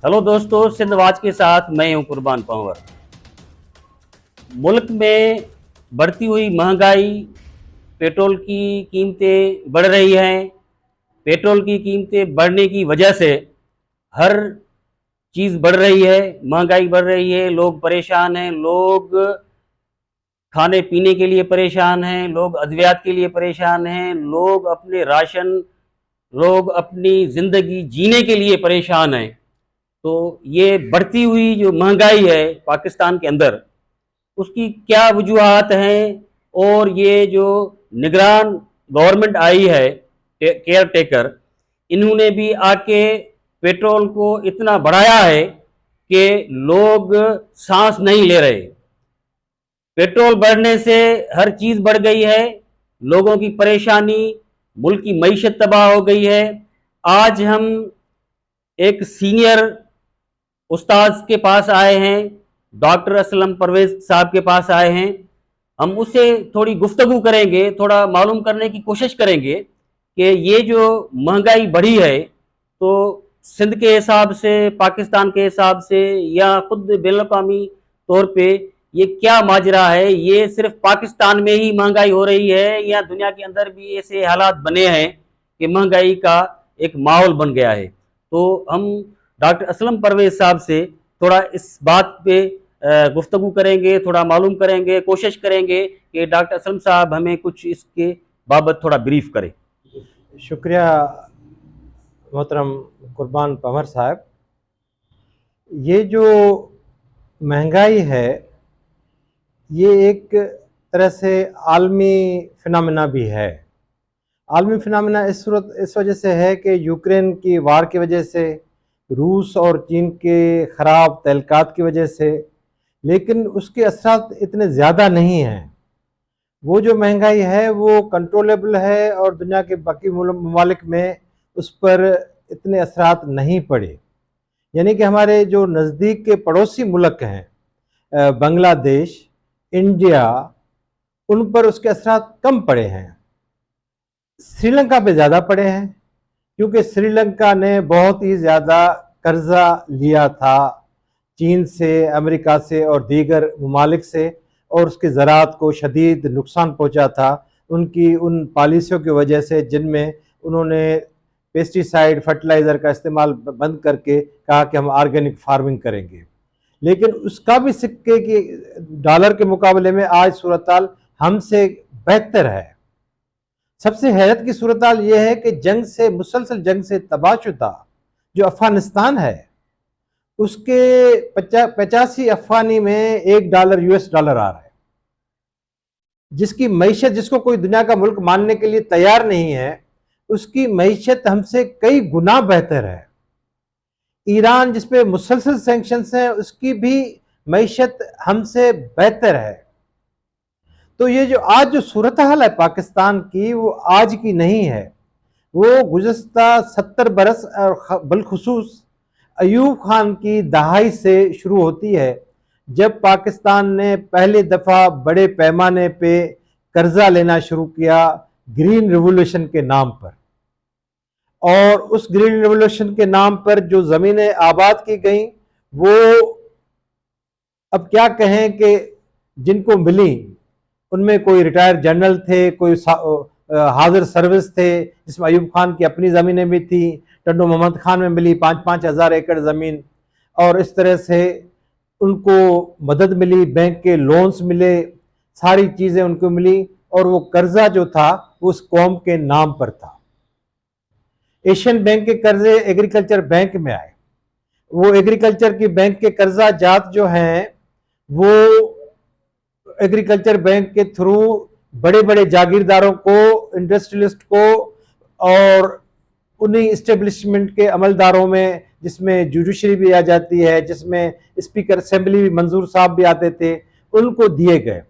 Hello दोस्तों, सिंधवाज के साथ मैं हूं कुर्बान पंवर। मुल्क में बढ़ती हुई महंगाई, पेट्रोल की कीमतें बढ़ रही हैं। पेट्रोल की कीमतें बढ़ने की वजह से हर चीज़ बढ़ रही है, महंगाई बढ़ रही है, लोग परेशान हैं, लोग खाने पीने के लिए परेशान हैं, लोग अद्वियात के लिए परेशान हैं, लोग अपने राशन, लोग अपनी ज़िंदगी जीने के लिए परेशान हैं। तो ये बढ़ती हुई जो महंगाई है पाकिस्तान के अंदर, उसकी क्या वजूहात हैं, और ये जो निगरान गवर्नमेंट आई है, केयर टेकर, इन्होंने भी आके पेट्रोल को इतना बढ़ाया है कि लोग सांस नहीं ले रहे। पेट्रोल बढ़ने से हर चीज़ बढ़ गई है, लोगों की परेशानी, मुल्क की मईशत तबाह हो गई है। आज हम एक सीनियर उस्ताद के पास आए हैं, डॉक्टर असलम परवेज साहब के पास आए हैं। हम उससे थोड़ी गुफ्तगू करेंगे, थोड़ा मालूम करने की कोशिश करेंगे कि ये जो महंगाई बढ़ी है, तो सिंध के हिसाब से, पाकिस्तान के हिसाब से, या खुद बैनुल-अक़वामी तौर पे ये क्या माजरा है। ये सिर्फ पाकिस्तान में ही महंगाई हो रही है या दुनिया के अंदर भी ऐसे हालात बने हैं कि महंगाई का एक माहौल बन गया है। तो हम डॉक्टर असलम परवेज साहब से थोड़ा इस बात पे गुफ्तगू करेंगे, थोड़ा मालूम करेंगे, कोशिश करेंगे कि डॉक्टर असलम साहब हमें कुछ इसके बाबत थोड़ा ब्रीफ करें। शुक्रिया मोहतरम कुर्बान पंवर साहब। ये जो महंगाई है, ये एक तरह से आलमी फिनोमेना भी है। आलमी फिनोमेना इस वजह से है कि यूक्रेन की वार की वजह से, रूस और चीन के ख़राब तल्क़ात की वजह से, लेकिन उसके असरात इतने ज़्यादा नहीं हैं। वो जो महंगाई है वो कंट्रोलेबल है और दुनिया के बाकी ममालिक में उस पर इतने असरात नहीं पड़े। यानी कि हमारे जो नज़दीक के पड़ोसी मुल्क हैं, बांग्लादेश, इंडिया, उन पर उसके असरात कम पड़े हैं। श्रीलंका पे ज़्यादा पड़े हैं, क्योंकि श्रीलंका ने बहुत ही ज़्यादा कर्जा लिया था चीन से, अमेरिका से और दीगर ममालिक से, और उसकी ज़राअत को शदीद नुकसान पहुंचा था उनकी उन पॉलिसियों की वजह से, जिनमें उन्होंने पेस्टिसाइड, फर्टिलाइज़र का इस्तेमाल बंद करके कहा कि हम ऑर्गेनिक फार्मिंग करेंगे। लेकिन उसका भी सिक्के की डॉलर के मुकाबले में आज सूरत-हाल हमसे बेहतर है। सबसे हैरत की सूरत-हाल ये है कि मुसलसल जंग से तबाहशुदा जो अफगानिस्तान है, उसके 85 अफगानी में $1 US डॉलर आ रहा है, जिसकी मईशत, जिसको कोई दुनिया का मुल्क मानने के लिए तैयार नहीं है, उसकी मईशत हमसे कई गुना बेहतर है। ईरान, जिसपे मुसलसल सैंक्शंस हैं, उसकी भी मईशत हमसे बेहतर है। तो ये जो आज जो सूरत हाल है पाकिस्तान की, वो आज की नहीं है, वो गुज़श्ता 70 बरस और बिलखुसूस अयूब खान की दहाई से शुरू होती है, जब पाकिस्तान ने पहली दफ़ा बड़े पैमाने पे कर्जा लेना शुरू किया ग्रीन रिवोल्यूशन के नाम पर। और उस ग्रीन रिवोल्यूशन के नाम पर जो ज़मीनें आबाद की गई, वो अब क्या कहें कि जिनको मिली, उनमें कोई रिटायर्ड जनरल थे, कोई हाजिर सर्विस थे, जिसमें अयूब खान की अपनी ज़मीनें भी थी, टंडो मोहम्मद खान में मिली 5-5 हज़ार एकड़ ज़मीन, और इस तरह से उनको मदद मिली, बैंक के लोन्स मिले, सारी चीज़ें उनको मिली, और वो कर्जा जो था वो उस कौम के नाम पर था। एशियन बैंक के कर्जे एग्रीकल्चर बैंक में आए। वो एग्रीकल्चर की बैंक के कर्जा जात जो हैं, वो एग्रीकल्चर बैंक के थ्रू बड़े बड़े जागीरदारों को, इंडस्ट्रियलिस्ट को, और उन्हीं इस्टेब्लिशमेंट के अमलदारों में, जिसमें जुडिशरी भी आ जाती है, जिसमें स्पीकर असेंबली भी मंजूर साहब भी आते थे, उनको दिए गए।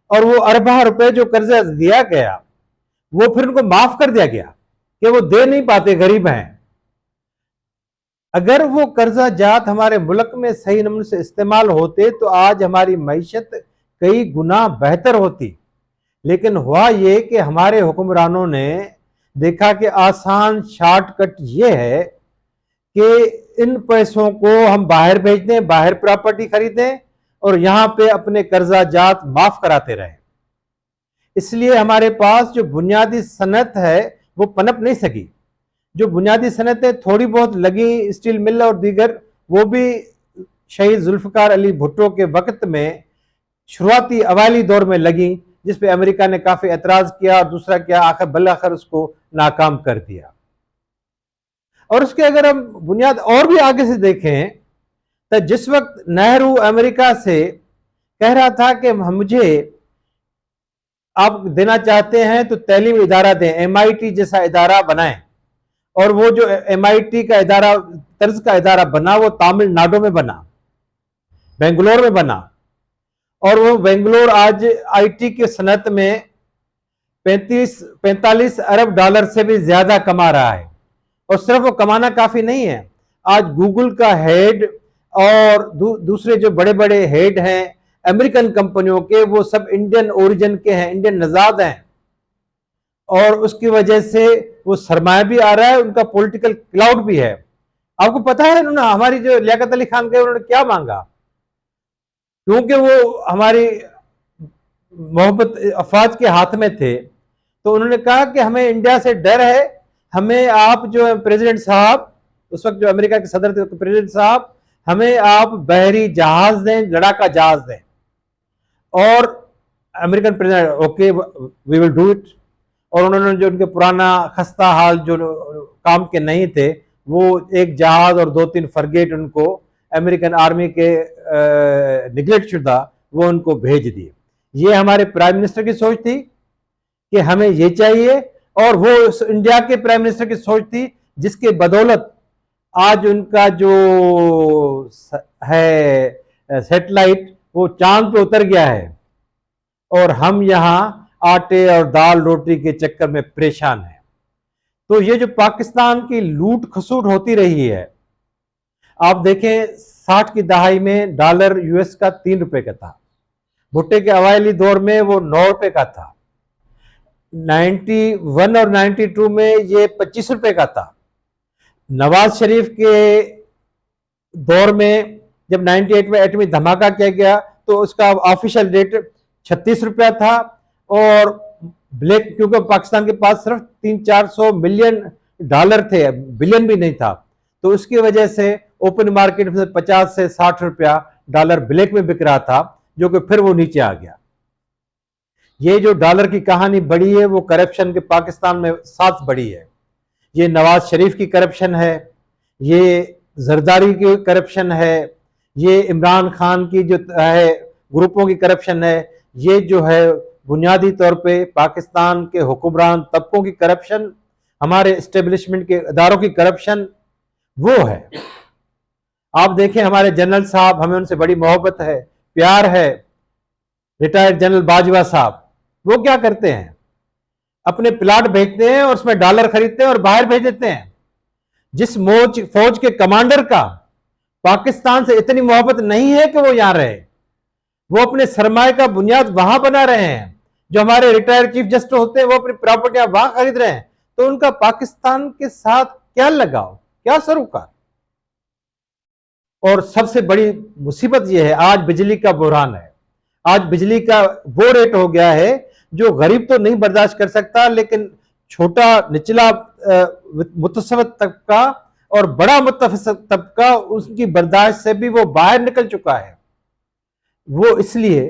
और वो अरबा रुपए जो कर्जा दिया गया, वो फिर उनको माफ कर दिया गया कि वो दे नहीं पाते, गरीब हैं। अगर वो कर्जा जात हमारे मुल्क में सही नमूने से इस्तेमाल होते तो आज हमारी मईशत कई गुना बेहतर होती। लेकिन हुआ ये कि हमारे हुक्मरानों ने देखा कि आसान शॉर्टकट ये है कि इन पैसों को हम बाहर भेज दें, बाहर प्रॉपर्टी खरीदें और यहां पे अपने कर्जा जात माफ कराते रहें। इसलिए हमारे पास जो बुनियादी सनत है वो पनप नहीं सकी। जो बुनियादी सनतें थोड़ी बहुत लगी, स्टील मिल और दीगर, वो भी शहीद जुल्फकार अली भुट्टो के वक्त में शुरुआती अवाली दौर में लगी, जिस पे अमेरिका ने काफी एतराज किया और दूसरा क्या, आखिर बल-आखिर उसको नाकाम कर दिया। और उसके अगर हम बुनियाद और भी आगे से देखें तो जिस वक्त नेहरू अमेरिका से कह रहा था कि मुझे आप देना चाहते हैं तो तैलीम इदारा दें, MIT जैसा इदारा बनाएं, और वो जो MIT का इदारा, तर्ज का इदारा बना, वो तमिलनाडु में बना, बेंगलोर में बना, और वो बेंगलोर आज IT के सनत में 45 अरब डॉलर से भी ज्यादा कमा रहा है। और सिर्फ वो कमाना काफी नहीं है, आज गूगल का हेड और दूसरे जो बड़े बड़े हेड हैं अमेरिकन कंपनियों के, वो सब इंडियन ओरिजिन के हैं, इंडियन नजाद हैं, और उसकी वजह से वो सरमाया भी आ रहा है, उनका पॉलिटिकल क्लाउड भी है। आपको पता है उन्होंने, हमारी जो लियाकत अली खान गए, उन्होंने क्या मांगा? क्योंकि वो हमारी मोहब्बत अफवाज के हाथ में थे, तो उन्होंने कहा कि हमें इंडिया से डर है, हमें आप जो प्रेसिडेंट साहब, उस वक्त जो अमेरिका के सदर थे प्रेसिडेंट साहब, हमें आप बहरी जहाज दें, लड़ाका जहाज दें। और American president, okay we will do it. और उन्होंने जो उनके पुराना खस्ता हाल जो काम के नहीं थे, वो एक जहाज और 2-3 फरगेट उनको अमेरिकन आर्मी के निगलेक्ट शुदा वो उनको भेज दिए। ये हमारे प्राइम मिनिस्टर की सोच थी कि हमें ये चाहिए, और वो इंडिया के प्राइम मिनिस्टर की सोच थी जिसके बदौलत आज उनका जो है सैटेलाइट वो चांद पे उतर गया है, और हम यहां आटे और दाल रोटी के चक्कर में परेशान हैं। तो ये जो पाकिस्तान की लूट खसूट होती रही है, आप देखें 60 की दहाई में डॉलर US का 3 रुपए का था, भुट्टे के अवाइली दौर में वो 9 रुपए का था, 91 और 92 में ये 25 रुपए का था। नवाज शरीफ के दौर में जब 98 में एटमी धमाका किया गया तो उसका ऑफिशियल रेट 36 रुपया था, और ब्लैक, क्योंकि पाकिस्तान के पास सिर्फ 300-400 मिलियन डॉलर थे, बिलियन भी नहीं था, तो उसकी वजह से ओपन मार्केट में 50 से 60 रुपया डॉलर ब्लैक में बिक रहा था, जो कि फिर वो नीचे आ गया। ये जो डॉलर की कहानी बढ़ी है वो करप्शन के पाकिस्तान में साथ बढ़ी है। ये नवाज शरीफ की करप्शन है, ये जरदारी की करप्शन है, ये इमरान खान की जो है ग्रुपों की करप्शन है, ये जो है बुनियादी तौर पे पाकिस्तान के हुक्मरान तबकों की करप्शन, हमारे एस्टेब्लिशमेंट के इदारों की करप्शन वो है। आप देखें हमारे जनरल साहब, हमें उनसे बड़ी मोहब्बत है, प्यार है, रिटायर्ड जनरल बाजवा साहब, वो क्या करते हैं? अपने प्लाट बेचते हैं और उसमें डॉलर खरीदते हैं और बाहर भेज देते हैं। जिस फौज के कमांडर का पाकिस्तान से इतनी मोहब्बत नहीं है कि वो यहां रहे, वो अपने सरमाए का बुनियाद वहां बना रहे हैं। जो हमारे रिटायर्ड चीफ जस्टिस होते हैं वो अपनी प्रॉपर्टियां वहां खरीद रहे हैं, तो उनका पाकिस्तान के साथ क्या लगाव, क्या सरोकार? और सबसे बड़ी मुसीबत यह है, आज बिजली का बुरहान है। आज बिजली का वो रेट हो गया है जो गरीब तो नहीं बर्दाश्त कर सकता, लेकिन छोटा निचला मुतसवत तबका और बड़ा मुतवसत तबका उसकी बर्दाश्त से भी वो बाहर निकल चुका है। वो इसलिए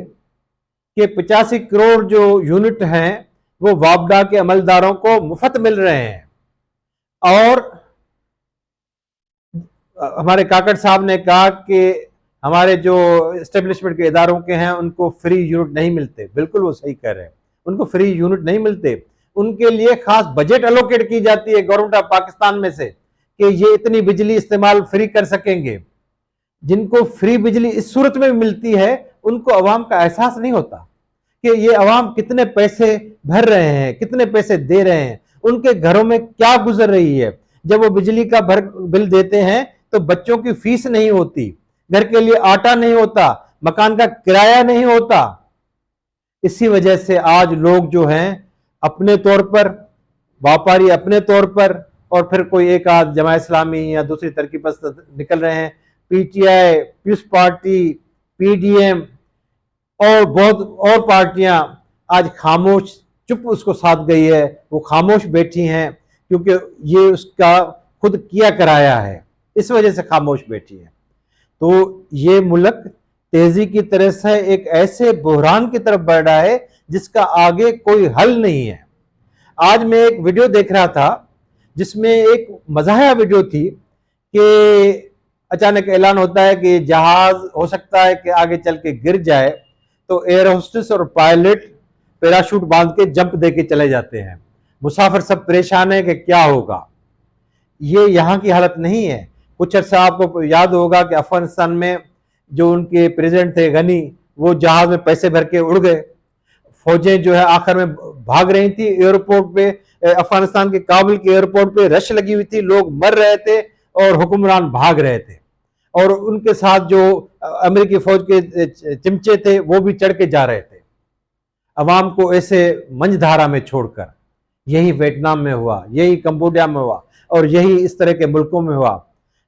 कि 85 करोड़ जो यूनिट हैं वो वापडा के अमलदारों को मुफ्त मिल रहे हैं, और हमारे काकड़ साहब ने कहा कि हमारे जो एस्टेब्लिशमेंट के इदारों के हैं उनको फ्री यूनिट नहीं मिलते। बिल्कुल वो सही कह रहे हैं, उनको फ्री यूनिट नहीं मिलते, उनके लिए खास बजट एलोकेट की जाती है गवर्नमेंट ऑफ पाकिस्तान में से कि ये इतनी बिजली इस्तेमाल फ्री कर सकेंगे। जिनको फ्री बिजली इस सूरत में मिलती है उनको अवाम का एहसास नहीं होता कि ये अवाम कितने पैसे भर रहे हैं, कितने पैसे दे रहे हैं, उनके घरों में क्या गुजर रही है। जब वो बिजली का बिल देते हैं तो बच्चों की फीस नहीं होती, घर के लिए आटा नहीं होता, मकान का किराया नहीं होता। इसी वजह से आज लोग जो हैं अपने तौर पर, व्यापारी अपने तौर पर, और फिर कोई एक आध जमात इस्लामी या दूसरी तरकीब निकल रहे हैं, पीटीआई, पीस पार्टी, पीडीएम और बहुत और पार्टियां आज खामोश चुप उसको साथ गई है, वो खामोश बैठी हैं क्योंकि ये उसका खुद किया कराया है, इस वजह से खामोश बैठी है। तो ये मुल्क तेजी की तरह से एक ऐसे बुहरान की तरफ बढ़ रहा है जिसका आगे कोई हल नहीं है। आज मैं एक वीडियो देख रहा था जिसमें एक मज़ाहिया वीडियो थी कि अचानक ऐलान होता है कि जहाज हो सकता है कि आगे चल के गिर जाए, तो एयर होस्टेस और पायलट पैराशूट बांध के जंप दे के चले जाते हैं। मुसाफिर सब परेशान है कि क्या होगा। ये यहाँ की हालत नहीं है। कुछ अर्सा आपको याद होगा कि अफगानिस्तान में जो उनके प्रेसिडेंट थे गनी, वो जहाज में पैसे भर के उड़ गए। फौजें जो है आखिर में भाग रही थी एयरपोर्ट पे, अफगानिस्तान के काबुल के एयरपोर्ट पे रश लगी हुई थी, लोग मर रहे थे और हुक्मरान भाग रहे थे, और उनके साथ जो अमेरिकी फौज के चिमचे थे वो भी चढ़ के जा रहे थे अवाम को ऐसे मंझधारा में छोड़कर। यही वियतनाम में हुआ, यही कंबोडिया में हुआ और यही इस तरह के मुल्कों में हुआ।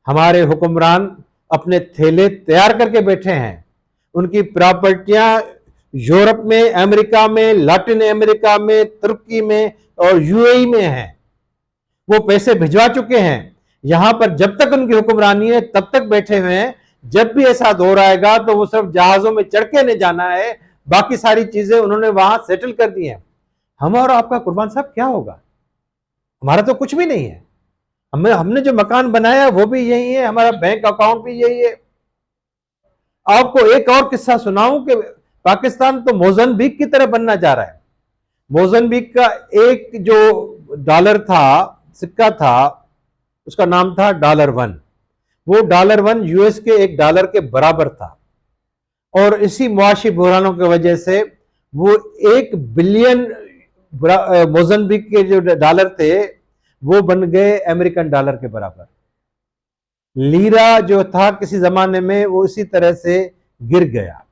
हमारे हुक्मरान अपने थैले तैयार करके बैठे हैं, उनकी प्रॉपर्टियां यूरोप में, अमेरिका में, लैटिन अमेरिका में, तुर्की में और यूएई में हैं। वो पैसे भिजवा चुके हैं। यहां पर जब तक उनकी हुक्मरानी है तब तक बैठे हुए हैं। जब भी ऐसा दौर आएगा तो वो सिर्फ जहाजों में चढ़ के नहीं जाना है, बाकी सारी चीजें उन्होंने वहां सेटल कर दी हैं। हम और आपका कुर्बान साहब क्या होगा? हमारा तो कुछ भी नहीं है। हमने जो मकान बनाया वो भी यही है, हमारा बैंक अकाउंट भी यही है। आपको एक और किस्सा सुनाऊं कि पाकिस्तान तो मोज़म्बिक की तरह बनना जा रहा है। मोज़म्बिक का एक जो डॉलर था, सिक्का था, उसका नाम था $1। वो $1 यूएस के $1 के बराबर था, और इसी मुआशी बुहरानों की वजह से वो 1 बिलियन मोज़म्बिक के जो डॉलर थे वो बन गए अमेरिकन डॉलर के बराबर। लीरा जो था किसी जमाने में वो इसी तरह से गिर गया।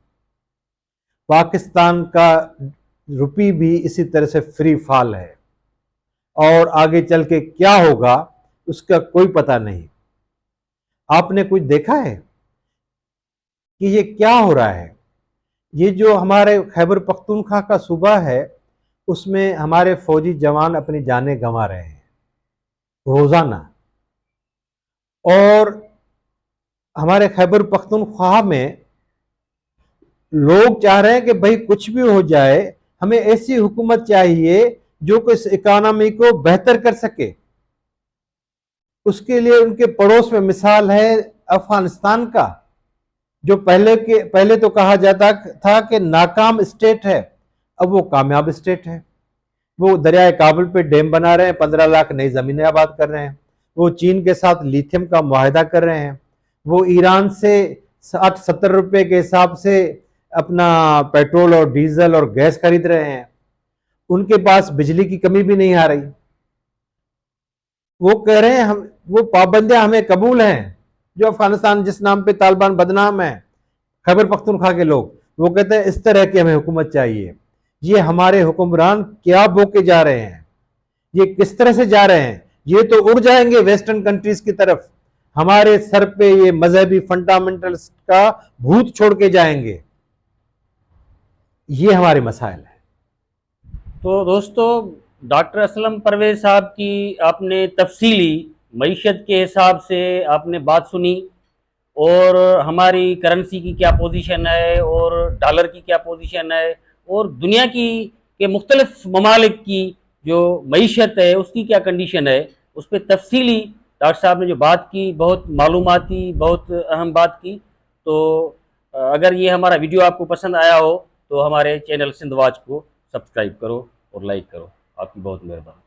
पाकिस्तान का रुपी भी इसी तरह से फ्री फॉल है, और आगे चल के क्या होगा उसका कोई पता नहीं। आपने कुछ देखा है कि ये क्या हो रहा है? ये जो हमारे खैबर पख्तूनख्वा का सूबा है उसमें हमारे फौजी जवान अपनी जानें गंवा रहे हैं रोजाना, और हमारे खैबर पख्तूनख्वा में लोग चाह रहे हैं कि भाई कुछ भी हो जाए, हमें ऐसी हुकूमत चाहिए जो कि इस इकोनॉमी को बेहतर कर सके। उसके लिए उनके पड़ोस में मिसाल है अफगानिस्तान का, जो पहले तो कहा जाता था कि नाकाम स्टेट है, अब वो कामयाब स्टेट है। वो दरियाए काबुल पे डैम बना रहे हैं, 15 लाख नई जमीनें आबाद कर रहे हैं। वो चीन के साथ लिथियम का मुआहदा कर रहे हैं। वो ईरान से 60-70 रुपए के हिसाब से अपना पेट्रोल और डीजल और गैस खरीद रहे हैं। उनके पास बिजली की कमी भी नहीं आ रही। वो कह रहे हैं हम, वो पाबंदियां हमें कबूल हैं जो अफगानिस्तान जिस नाम पे तालिबान बदनाम है, खैबर पख्तूनख्वा के लोग, वो कहते हैं इस तरह की हमें हुकूमत चाहिए। ये हमारे हुक्मरान क्या बोके जा रहे हैं? ये किस तरह से जा रहे हैं? ये तो उड़ जाएंगे वेस्टर्न कंट्रीज की तरफ, हमारे सर पे ये मजहबी फंडामेंटलिस्ट का भूत छोड़ के जाएंगे। ये हमारे मसाइल है। तो दोस्तों, डॉक्टर असलम परवेज साहब की आपने तफसीली मईशत के हिसाब से आपने बात सुनी, और हमारी करेंसी की क्या पोजीशन है और डॉलर की क्या पोजीशन है और दुनिया की के मुख्तलिफ ममालिक की जो मईशत है उसकी क्या कंडीशन है, उस पर तफसीली डॉक्टर साहब ने जो बात की, बहुत मालूमाती, बहुत अहम बात की। तो अगर ये हमारा वीडियो आपको पसंद आया हो तो हमारे चैनल सिंध वॉच को सब्सक्राइब करो और लाइक करो। आपकी बहुत मेहरबानी।